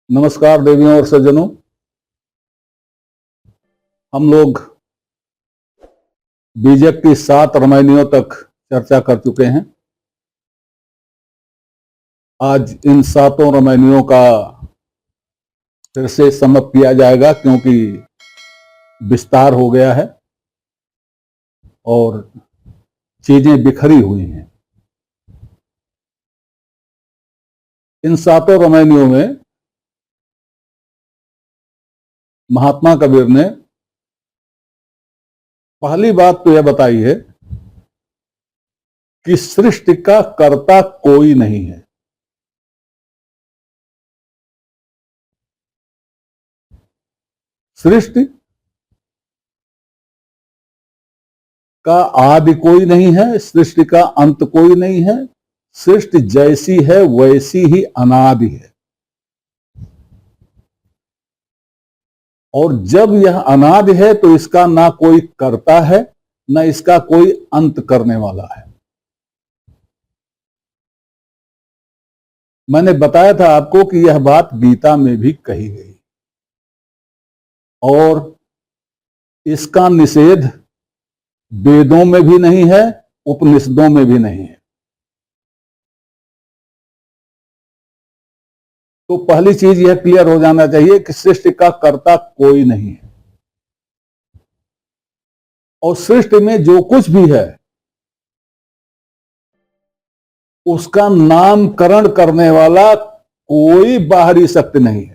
नमस्कार देवियों और सज्जनों। हम लोग बीजक की 7 रामायणियों तक चर्चा कर चुके हैं। आज इन 7 रामायणियों का फिर से समअप किया जाएगा, क्योंकि विस्तार हो गया है और चीजें बिखरी हुई हैं। इन 7 रामायणियों में महात्मा कबीर ने पहली बात तो यह बताई है कि सृष्टि का कर्ता कोई नहीं है। सृष्टि का आदि कोई नहीं है, सृष्टि का अंत कोई नहीं है। सृष्टि जैसी है वैसी ही अनादि है, और जब यह अनादि है तो इसका ना कोई कर्ता है, ना इसका कोई अंत करने वाला है। मैंने बताया था आपको कि यह बात गीता में भी कही गई, और इसका निषेध वेदों में भी नहीं है, उपनिषदों में भी नहीं है। तो पहली चीज यह क्लियर हो जाना चाहिए कि सृष्टि का कर्ता कोई नहीं है, और सृष्टि में जो कुछ भी है उसका नामकरण करने वाला कोई बाहरी शक्ति नहीं है।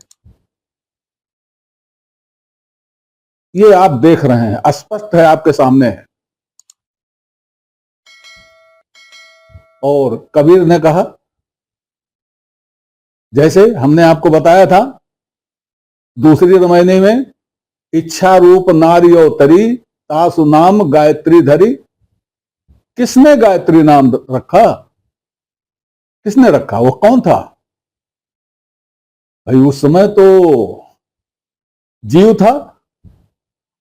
ये आप देख रहे हैं, स्पष्ट है, आपके सामने है। और कबीर ने कहा, जैसे हमने आपको बताया था दूसरी रामायणी में, इच्छा रूप नारियो तरी तासु नाम गायत्री धरी। किसने गायत्री नाम रखा? किसने रखा? वो कौन था भाई? उस समय तो जीव था,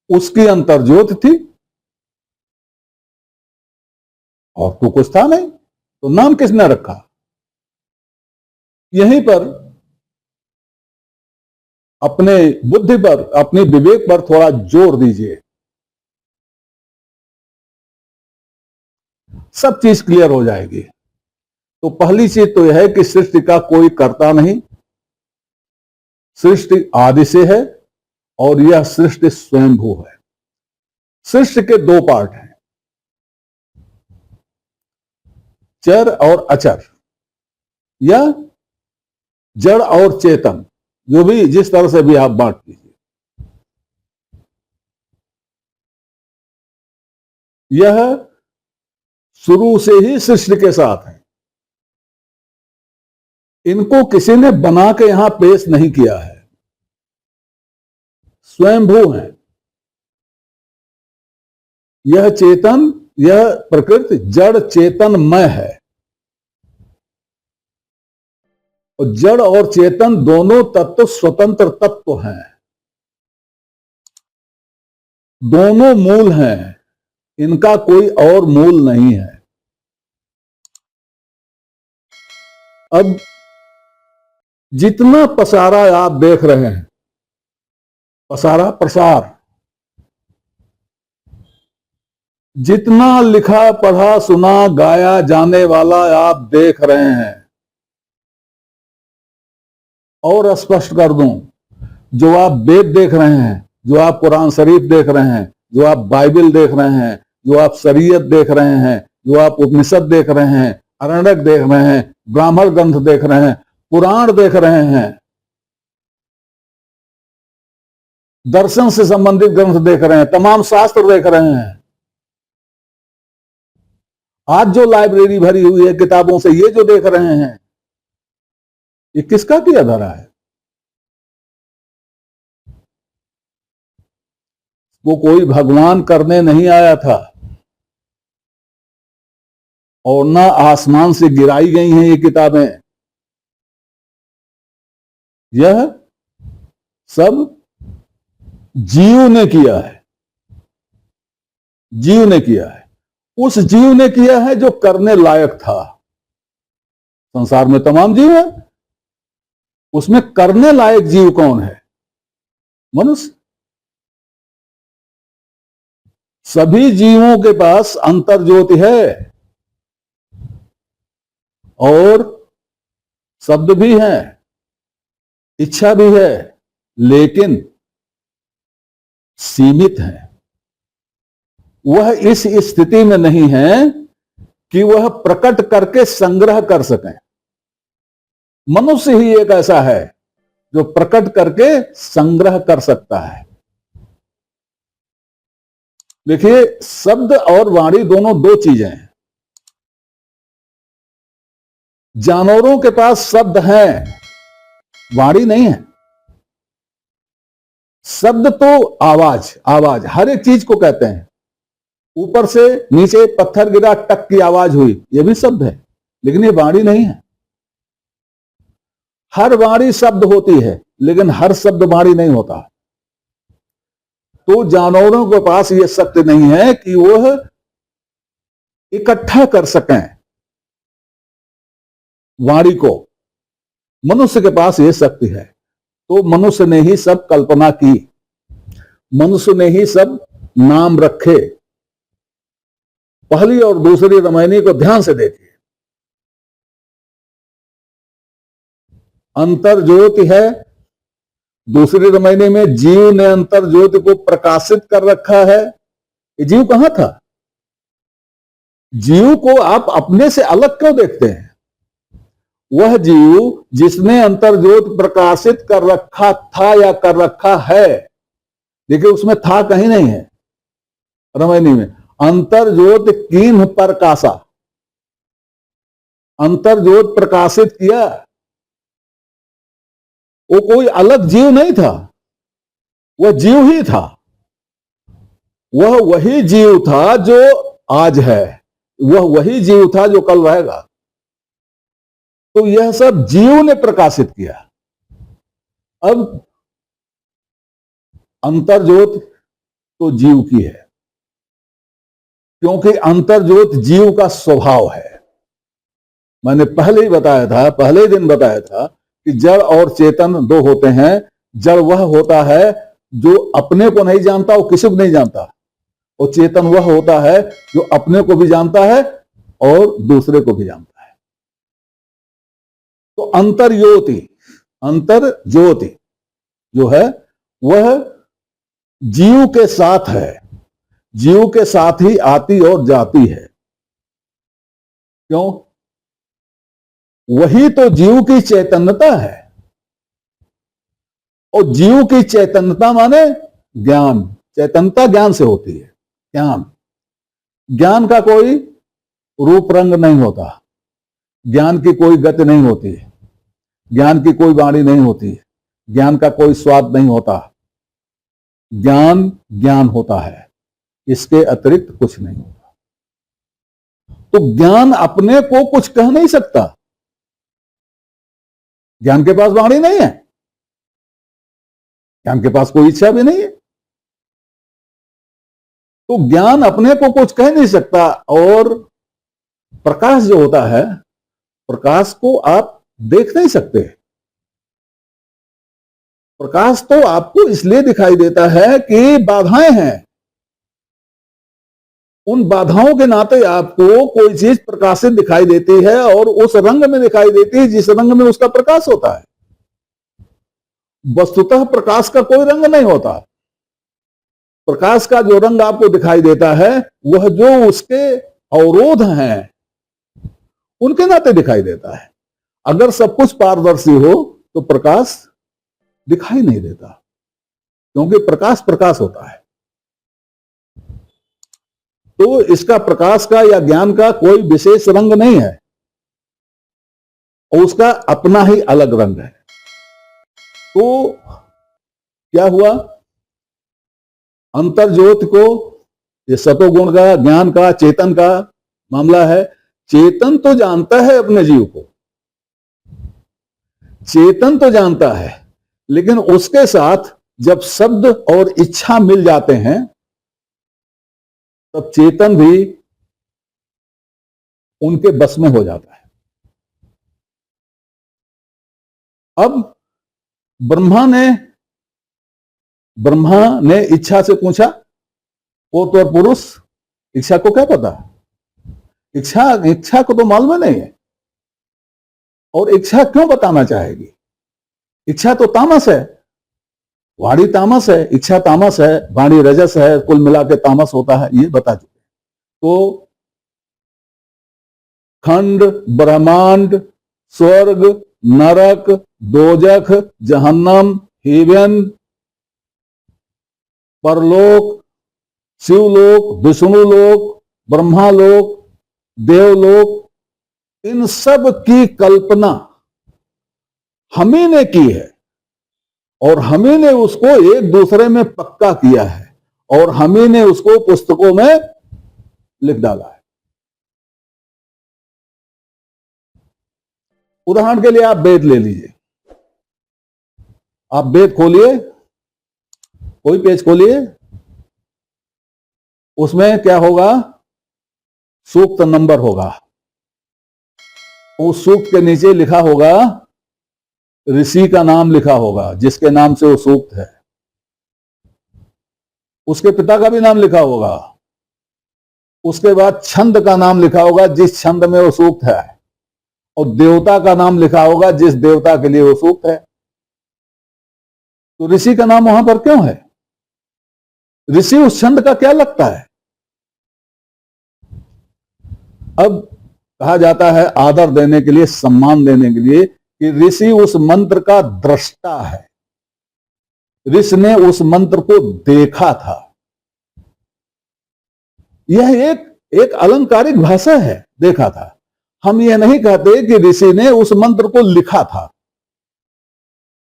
उसकी अंतर्ज्योत थी, और तो कुछ था नहीं, तो नाम किसने रखा? यहीं पर अपने बुद्धि पर, अपनी विवेक पर थोड़ा जोर दीजिए, सब चीज क्लियर हो जाएगी। तो पहली चीज तो यह है कि सृष्टि का कोई कर्ता नहीं, सृष्टि आदि से है, और यह सृष्टि स्वयंभू है। सृष्टि के 2 पार्ट हैं, चर और अचर, या जड़ और चेतन, जो भी जिस तरह से भी आप बांट लीजिए। यह शुरू से ही सृष्टि के साथ है, इनको किसी ने बना के यहां पेश नहीं किया है, स्वयंभू है। यह चेतन, यह प्रकृति जड़ चेतनमय है, और जड़ और चेतन दोनों तत्व स्वतंत्र तत्व हैं, दोनों मूल हैं, इनका कोई और मूल नहीं है। अब जितना पसारा आप देख रहे हैं, पसारा प्रसार, जितना लिखा पढ़ा सुना गाया जाने वाला आप देख रहे हैं, और स्पष्ट कर दूं, जो आप वेद देख रहे हैं, जो आप कुरान शरीफ देख रहे हैं, जो आप बाइबल देख रहे हैं, जो आप शरीयत देख रहे हैं, जो आप उपनिषद देख रहे हैं, अरण्यक देख रहे हैं, ब्राह्मण ग्रंथ देख रहे हैं, पुराण देख रहे हैं, दर्शन से संबंधित ग्रंथ देख रहे हैं, तमाम शास्त्र देख रहे हैं, आज जो लाइब्रेरी भरी हुई है किताबों से, ये जो देख रहे हैं, ये किसका किया धरा है? वो कोई भगवान करने नहीं आया था, और ना आसमान से गिराई गई हैं ये किताबें। यह सब जीव ने किया है, जीव ने किया है, उस जीव ने किया है जो करने लायक था। संसार में तमाम जीव हैं, उसमें करने लायक जीव कौन है? मनुष्य। सभी जीवों के पास अंतर ज्योति है और शब्द भी है, इच्छा भी है, लेकिन सीमित है। वह इस स्थिति में नहीं है कि वह प्रकट करके संग्रह कर सकें। मनुष्य ही एक ऐसा है जो प्रकट करके संग्रह कर सकता है। देखिए, शब्द और वाणी दोनों दो चीजें हैं। जानवरों के पास शब्द है, वाणी नहीं है। शब्द तो आवाज, आवाज हर एक चीज को कहते हैं। ऊपर से नीचे पत्थर गिरा, टक की आवाज हुई, यह भी शब्द है, लेकिन ये वाणी नहीं है। हर वाणी शब्द होती है, लेकिन हर शब्द वाणी नहीं होता। तो जानवरों के पास यह शक्ति नहीं है कि वह इकट्ठा कर सकें वाणी को। मनुष्य के पास यह शक्ति है। तो मनुष्य ने ही सब कल्पना की, मनुष्य ने ही सब नाम रखे। पहली और दूसरी रामायणी को ध्यान से देखिए। अंतर ज्योति है। दूसरी रामायणी में जीव ने अंतर ज्योति को प्रकाशित कर रखा है। ये जीव कहां था? जीव को आप अपने से अलग क्यों देखते हैं? वह जीव जिसने अंतर ज्योति प्रकाशित कर रखा था या कर रखा है, देखिए उसमें था कहीं नहीं है। रामायणी में अंतर ज्योति कीन्ह प्रकाशा, अंतर ज्योति प्रकाशित किया। वो कोई अलग जीव नहीं था, वह जीव ही था। वह वही जीव था जो आज है, वह वही जीव था जो कल रहेगा। तो यह सब जीव ने प्रकाशित किया। अब अंतर ज्योति तो जीव की है, क्योंकि अंतर ज्योति जीव का स्वभाव है। मैंने पहले ही बताया था, पहले ही दिन बताया था कि जड़ और चेतन दो होते हैं। जड़ वह होता है जो अपने को नहीं जानता, वो किसी को नहीं जानता, और चेतन वह होता है जो अपने को भी जानता है और दूसरे को भी जानता है। तो अंतर ज्योति जो है वह जीव के साथ है, जीव के साथ ही आती और जाती है। क्यों? वही तो जीव की चैतन्यता है, और जीव की चैतन्यता माने ज्ञान। चैतन्यता ज्ञान से होती है। ज्ञान का कोई रूप रंग नहीं होता, ज्ञान की कोई गति नहीं होती, ज्ञान की कोई वाणी नहीं होती, ज्ञान का कोई स्वाद नहीं होता। ज्ञान ज्ञान होता है, इसके अतिरिक्त कुछ नहीं होता। तो ज्ञान अपने को कुछ कह नहीं सकता। ज्ञान के पास वाणी नहीं है, ज्ञान के पास कोई इच्छा भी नहीं है। तो ज्ञान अपने को कुछ कह नहीं सकता। और प्रकाश जो होता है, प्रकाश को आप देख नहीं सकते। प्रकाश तो आपको इसलिए दिखाई देता है कि बाधाएं हैं। उन बाधाओं के नाते आपको कोई चीज प्रकाशित दिखाई देती है और उस रंग में दिखाई देती है जिस रंग में उसका प्रकाश होता है। वस्तुतः प्रकाश का कोई रंग नहीं होता। प्रकाश का जो रंग आपको दिखाई देता है वह जो उसके अवरोध हैं उनके नाते दिखाई देता है। अगर सब कुछ पारदर्शी हो तो प्रकाश दिखाई नहीं देता, क्योंकि प्रकाश प्रकाश होता है। तो इसका प्रकाश का या ज्ञान का कोई विशेष रंग नहीं है, और उसका अपना ही अलग रंग है। तो क्या हुआ? अंतर ज्योति को, ये सतोगुण का, ज्ञान का, चेतन का मामला है। चेतन तो जानता है अपने जीव को, चेतन तो जानता है, लेकिन उसके साथ जब शब्द और इच्छा मिल जाते हैं तब चेतन भी उनके बस में हो जाता है। अब ब्रह्मा ने इच्छा से पूछा, वो तो पुरुष, इच्छा को क्या पता? इच्छा को तो मालूम नहीं है। और इच्छा क्यों बताना चाहेगी? इच्छा तो तामस है, वाणी तामस है, इच्छा तामस है, वाणी रजस है, कुल मिला के तामस होता है, ये बता चुके। तो खंड, ब्रह्मांड, स्वर्ग, नरक, दोजख, जहन्नम, हेवन, परलोक, शिवलोक, विष्णुलोक, ब्रह्मालोक, देवलोक, इन सब की कल्पना हमी ने की है और हमी ने उसको एक दूसरे में पक्का किया है और हमी ने उसको पुस्तकों में लिख डाला है। उदाहरण के लिए आप वेद ले लीजिए, आप वेद खोलिए, कोई पेज खोलिए, उसमें क्या होगा? सूक्त नंबर होगा। उस सूक्त के नीचे लिखा होगा, ऋषि का नाम लिखा होगा जिसके नाम से वो सूक्त है, उसके पिता का भी नाम लिखा होगा, उसके बाद छंद का नाम लिखा होगा जिस छंद में वो सूक्त है, और देवता का नाम लिखा होगा जिस देवता के लिए वो सूक्त है। तो ऋषि का नाम वहां पर क्यों है? ऋषि उस छंद का क्या लगता है? अब कहा जाता है आदर देने के लिए, सम्मान देने के लिए, कि ऋषि उस मंत्र का दृष्टा है, ऋषि ने उस मंत्र को देखा था। यह एक अलंकारिक भाषा है, देखा था। हम यह नहीं कहते कि ऋषि ने उस मंत्र को लिखा था।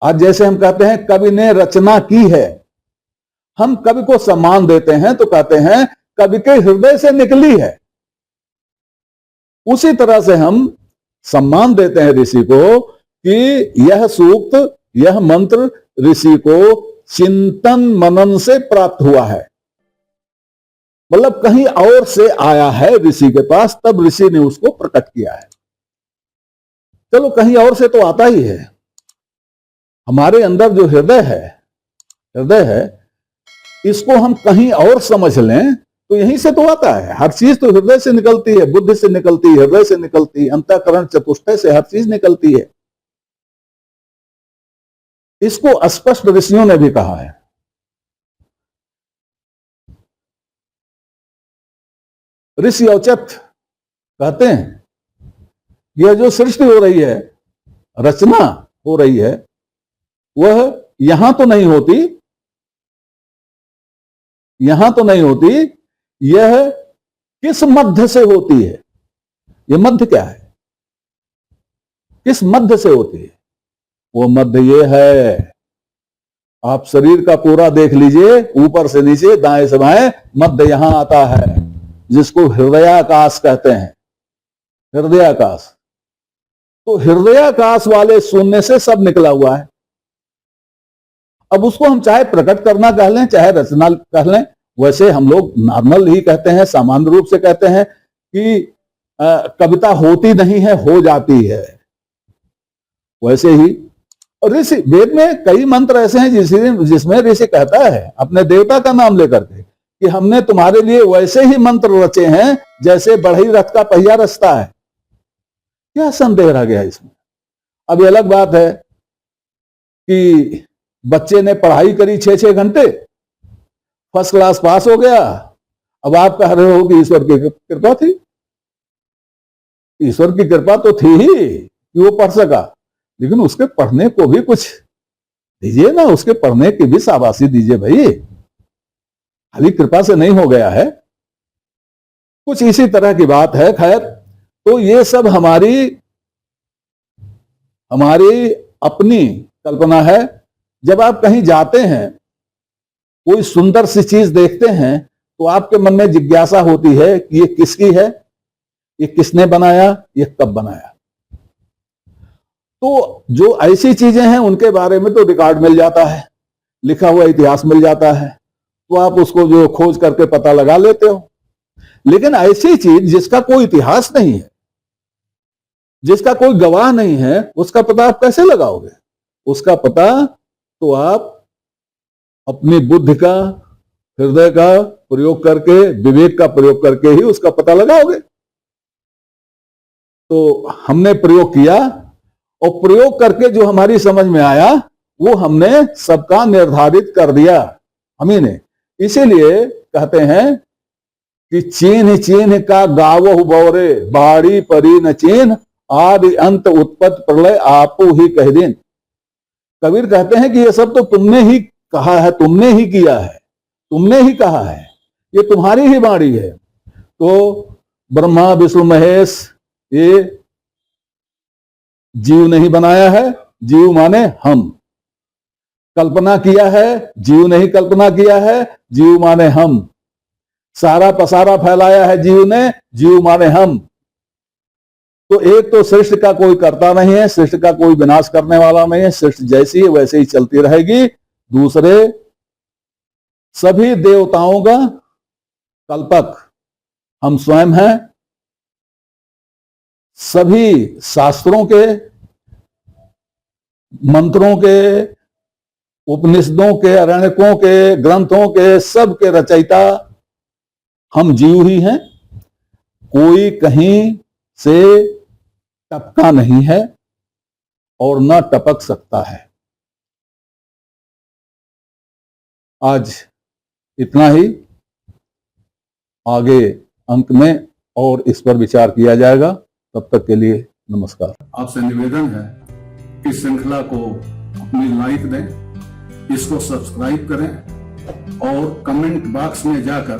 आज जैसे हम कहते हैं कवि ने रचना की है, हम कवि को सम्मान देते हैं तो कहते हैं कवि के हृदय से निकली है। उसी तरह से हम सम्मान देते हैं ऋषि को कि यह सूक्त, यह मंत्र ऋषि को चिंतन मनन से प्राप्त हुआ है, मतलब कहीं और से आया है ऋषि के पास, तब ऋषि ने उसको प्रकट किया है। चलो कहीं और से तो आता ही है, हमारे अंदर जो हृदय है, इसको हम कहीं और समझ लें तो यहीं से तो आता है। हर चीज तो हृदय से निकलती है, बुद्धि से निकलती है, हृदय से निकलती है, अंतःकरण चतुष्टय से हर चीज निकलती है। इसको स्पष्ट ऋषियों ने भी कहा है। ऋषि औचत कहते हैं यह जो सृष्टि हो रही है, रचना हो रही है, वह यहां तो नहीं होती, यह किस मध्य से होती है? यह मध्य क्या है? किस मध्य से होती है? वो मध्य ये है, आप शरीर का पूरा देख लीजिए, ऊपर से नीचे, दाएं से बाएं, मध्य यहां आता है, जिसको हृदयाकाश कहते हैं। हृदयाकाश, तो हृदयाकाश वाले शून्य से सब निकला हुआ है। अब उसको हम चाहे प्रकट करना कह लें, चाहे रचना कह लें, वैसे हम लोग नॉर्मल ही कहते हैं, सामान्य रूप से कहते हैं कि कविता होती नहीं है, हो जाती है। वैसे ही और ऋषि, वेद में कई मंत्र ऐसे हैं जिसमें ऋषि कहता है अपने देवता का नाम लेकर के कि हमने तुम्हारे लिए वैसे ही मंत्र रचे हैं जैसे बढ़ई रथ का पहिया रचता है। क्या संदेह रह गया इसमें? अब ये अलग बात है कि बच्चे ने पढ़ाई करी 6-6 घंटे, फर्स्ट क्लास पास हो गया, अब आप कह रहे हो कि ईश्वर की कृपा थी। ईश्वर की कृपा तो थी ही कि वो पढ़ सका, लेकिन उसके पढ़ने को भी कुछ दीजिए ना, उसके पढ़ने की भी शाबाशी दीजिए भाई, खाली कृपा से नहीं हो गया है। कुछ इसी तरह की बात है। खैर, तो ये सब हमारी अपनी कल्पना है। जब आप कहीं जाते हैं, कोई सुंदर सी चीज देखते हैं, तो आपके मन में जिज्ञासा होती है कि ये किसकी है, ये किसने बनाया, ये कब बनाया। तो जो ऐसी चीजें हैं उनके बारे में तो रिकॉर्ड मिल जाता है, लिखा हुआ इतिहास मिल जाता है, तो आप उसको जो खोज करके पता लगा लेते हो। लेकिन ऐसी चीज जिसका कोई इतिहास नहीं है, जिसका कोई गवाह नहीं है, उसका पता आप कैसे लगाओगे? उसका पता तो आप अपनी बुद्धि का, हृदय का प्रयोग करके, विवेक का प्रयोग करके ही उसका पता लगाओगे। तो हमने प्रयोग किया और प्रयोग करके जो हमारी समझ में आया वो हमने सबका निर्धारित कर दिया हम ही ने। इसीलिए कहते हैं कि चीन्ह चीन्ह का गावहु बौरे, बाड़ी परी न चीन्ह, आदि अंत उत्पत्ति प्रलय आपू ही कह दिन। कबीर कहते हैं कि ये सब तो तुमने ही कहा है, तुमने ही किया है, तुमने ही कहा है, ये तुम्हारी ही वाणी है। तो ब्रह्मा विष्णु महेश ये जीव नहीं बनाया है, जीव माने हम। कल्पना किया है, जीव नहीं कल्पना किया है, जीव माने हम। सारा पसारा फैलाया है जीव ने, जीव माने हम। तो एक तो सृष्टि का कोई करता नहीं है, सृष्टि का कोई विनाश करने वाला नहीं है, सृष्टि जैसी है वैसे ही चलती रहेगी। दूसरे सभी देवताओं का कल्पक हम स्वयं हैं। सभी शास्त्रों के, मंत्रों के, उपनिषदों के, अरण्यकों के, ग्रंथों के, सब के रचयिता हम जीव ही हैं। कोई कहीं से टपका नहीं है और न टपक सकता है। आज इतना ही, आगे अंक में और इस पर विचार किया जाएगा। तब तक के लिए नमस्कार। आपसे निवेदन है कि श्रृंखला को अपनी लाइक दें, इसको सब्सक्राइब करें और कमेंट बॉक्स में जाकर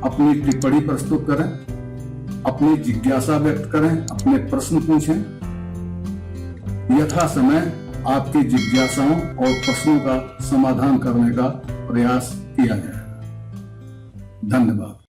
अपनी टिप्पणी प्रस्तुत करें, अपनी जिज्ञासा व्यक्त करें, अपने प्रश्न पूछें। यथा समय आपकी जिज्ञासाओं और प्रश्नों का समाधान करने का प्रयास किया जाएगा। धन्यवाद।